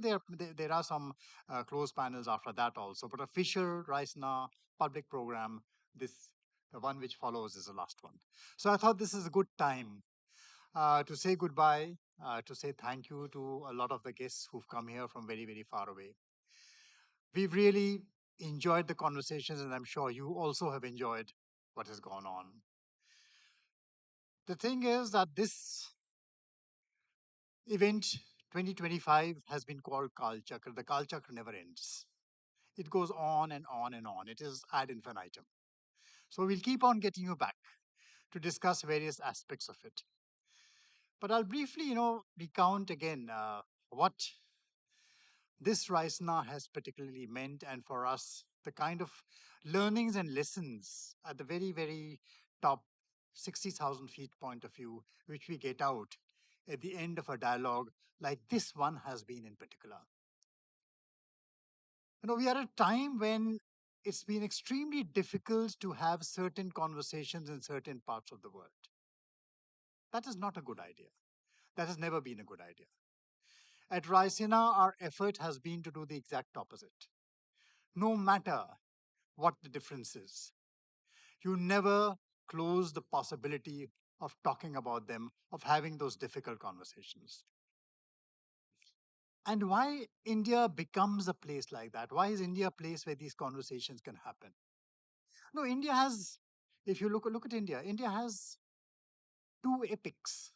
there are some closed panels after that also, but official Raisina public program, this the one which follows is the last one. So I thought this is a good time to say goodbye, to say thank you to a lot of the guests who've come here from very, very far away. We've really enjoyed the conversations, and I'm sure you also have enjoyed what has gone on. The thing is that this event 2025 has been called Kal Chakra. The Kal Chakra never ends. It goes on and on and on. It is ad infinitum. So we'll keep on getting you back to discuss various aspects of it. But I'll briefly, recount again what this Raisna has particularly meant, and for us, the kind of learnings and lessons at the very, very top 60,000 feet point of view, which we get out at the end of a dialogue like this one has been in particular. We are at a time when it's been extremely difficult to have certain conversations in certain parts of the world. That is not a good idea. That has never been a good idea. At Raisina, our effort has been to do the exact opposite. No matter what the difference is, you never close the possibility of talking about them, of having those difficult conversations. And why India becomes a place like that? Why is India a place where these conversations can happen? No, India has, if you look at India, India has two epics,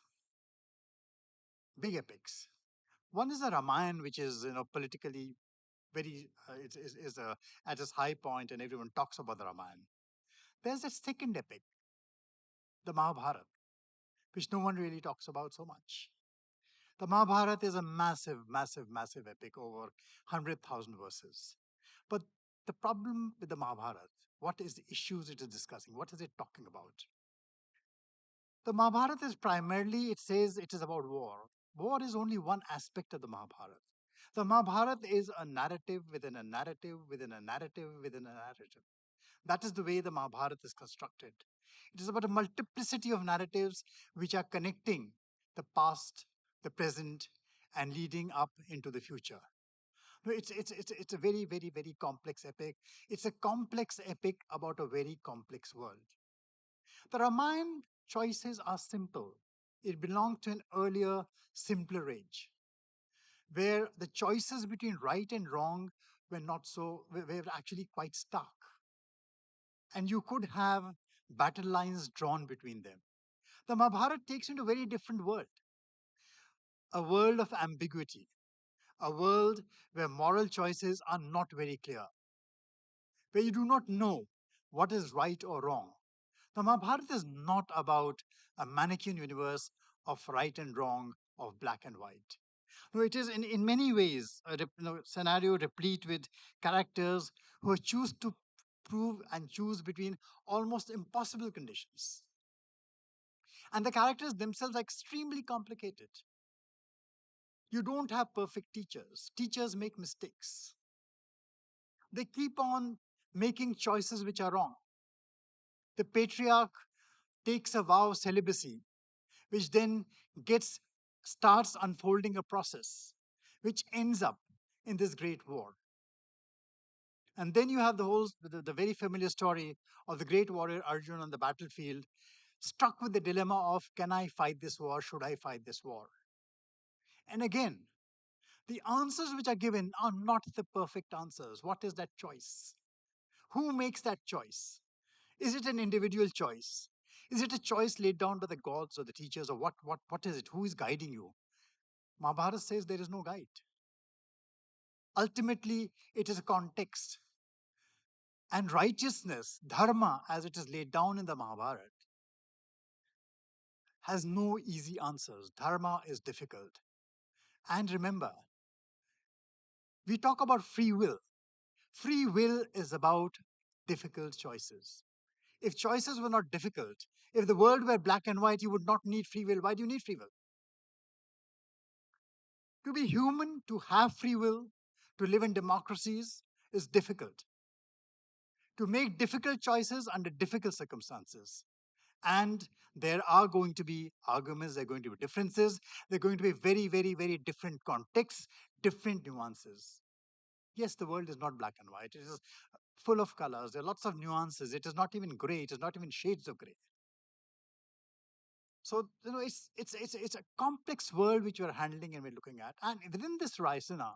big epics. One is the Ramayana, which is politically very at its high point, and everyone talks about the Ramayana. There's a second epic, the Mahabharata, which no one really talks about so much. The Mahabharata is a massive, massive, massive epic over 100,000 verses. But the problem with the Mahabharata, what is the issues it is discussing? What is it talking about? The Mahabharata is primarily, it says it is about war. War is only one aspect of the Mahabharata. The Mahabharata is a narrative within a narrative within a narrative within a narrative. That is the way the Mahabharata is constructed. It is about a multiplicity of narratives which are connecting the past, the present, and leading up into the future. No, it's a very, very, very complex epic. It's a complex epic about a very complex world. The Ramayana choices are simple. It belonged to an earlier, simpler age, where the choices between right and wrong were not so, were actually quite stark. And you could have battle lines drawn between them. The Mahabharata takes into a very different world, a world of ambiguity, a world where moral choices are not very clear, where you do not know what is right or wrong. The Mahabharata is not about a Manichaean universe of right and wrong, of black and white. No, it is in many ways a scenario replete with characters who choose to prove and choose between almost impossible conditions. And the characters themselves are extremely complicated. You don't have perfect teachers. Teachers make mistakes. They keep on making choices which are wrong. The patriarch takes a vow of celibacy, which then gets starts unfolding a process, which ends up in this great war. And then you have the very familiar story of the great warrior Arjun on the battlefield, struck with the dilemma of can I fight this war? Should I fight this war? And again, the answers which are given are not the perfect answers. What is that choice? Who makes that choice? Is it an individual choice? Is it a choice laid down by the gods or the teachers, or what is it? Who is guiding you? Mahabharata says there is no guide. Ultimately, it is a context. And righteousness, dharma, as it is laid down in the Mahabharata, has no easy answers. Dharma is difficult. And remember, we talk about free will. Free will is about difficult choices. If choices were not difficult, if the world were black and white, you would not need free will. Why do you need free will? To be human, to have free will, to live in democracies is difficult. To make difficult choices under difficult circumstances. And there are going to be arguments, there are going to be differences, there are going to be very, very, very different contexts, different nuances. Yes, the world is not black and white. It is full of colors. There are lots of nuances. It is not even gray. It is not even shades of gray. So it's a complex world which we're handling and we're looking at. And within this Raisina,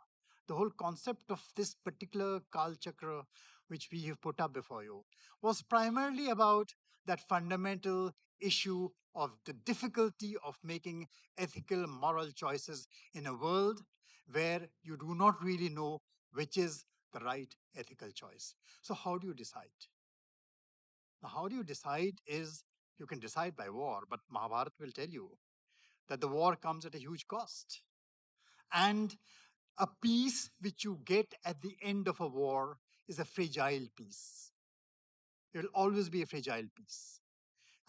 the whole concept of this particular Kal Chakra, which we have put up before you, was primarily about that fundamental issue of the difficulty of making ethical, moral choices in a world where you do not really know which is the right ethical choice. So how do you decide? Now, how do you decide is you can decide by war, but Mahabharata will tell you that the war comes at a huge cost. And a peace which you get at the end of a war is a fragile peace. It will always be a fragile peace.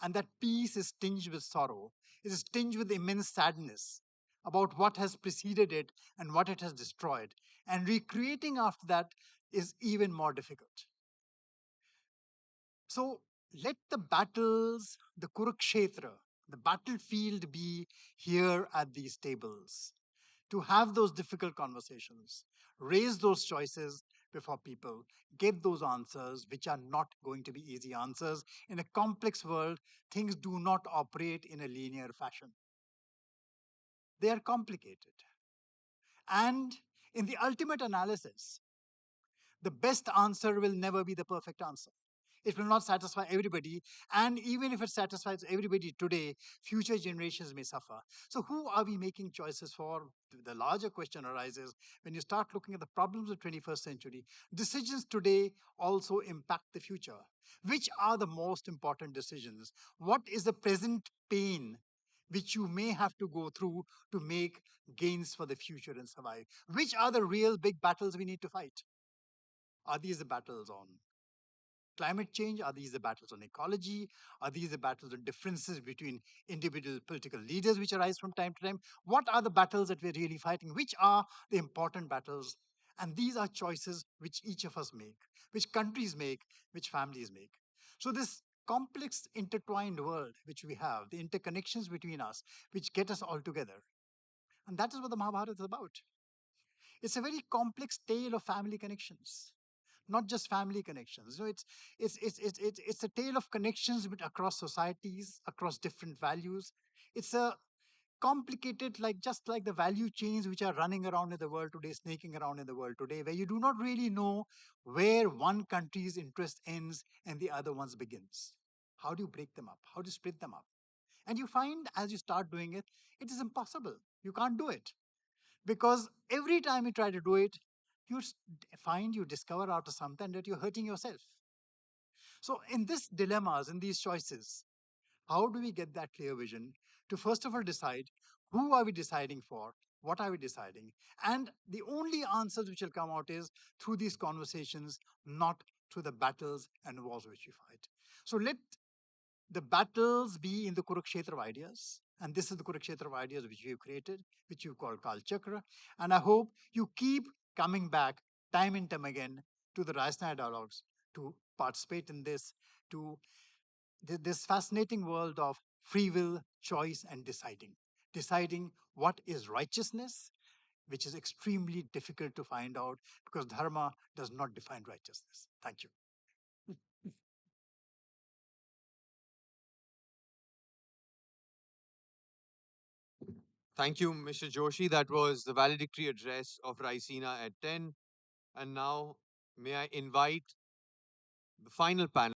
And that peace is tinged with sorrow, it is tinged with immense sadness about what has preceded it and what it has destroyed. And recreating after that is even more difficult. So let the battles, the Kurukshetra, the battlefield be here at these tables to have those difficult conversations, raise those choices before people, get those answers, which are not going to be easy answers. In a complex world, things do not operate in a linear fashion, they are complicated. And in the ultimate analysis, the best answer will never be the perfect answer. It will not satisfy everybody. And even if it satisfies everybody today, future generations may suffer. So, who are we making choices for? The larger question arises when you start looking at the problems of 21st century. Decisions today also impact the future. Which are the most important decisions? What is the present pain which you may have to go through to make gains for the future and survive? Which are the real big battles we need to fight? Are these the battles on climate change? Are these the battles on ecology? Are these the battles on differences between individual political leaders which arise from time to time? What are the battles that we're really fighting? Which are the important battles? And these are choices which each of us make, which countries make, which families make. So, this complex, intertwined world which we have, the interconnections between us, which get us all together. And that is what the Mahabharata is about. It's a very complex tale of family connections, not just family connections. So it's a tale of connections across societies, across different values. It's a complicated, like just like the value chains which are running around in the world today, snaking around in the world today, where you do not really know where one country's interest ends and the other one's begins. How do you break them up? How do you split them up? And you find as you start doing it, it is impossible. You can't do it because every time you try to do it, find you discover out of something that you're hurting yourself. So in this dilemmas, in these choices, how do we get that clear vision to first of all decide who are we deciding for, what are we deciding, and the only answers which will come out is through these conversations, not through the battles and wars which we fight. So let the battles be in the Kurukshetra of ideas. And this is the Kurukshetra of ideas which we've created, which you call Kal Chakra. And I hope you keep coming back time and time again to the Rajasthan dialogues to participate in this, to this fascinating world of free will, choice, and deciding. Deciding what is righteousness, which is extremely difficult to find out because dharma does not define righteousness. Thank you. Thank you, Mr. Joshi. That was the valedictory address of Raisina at 10. And now, may I invite the final panel.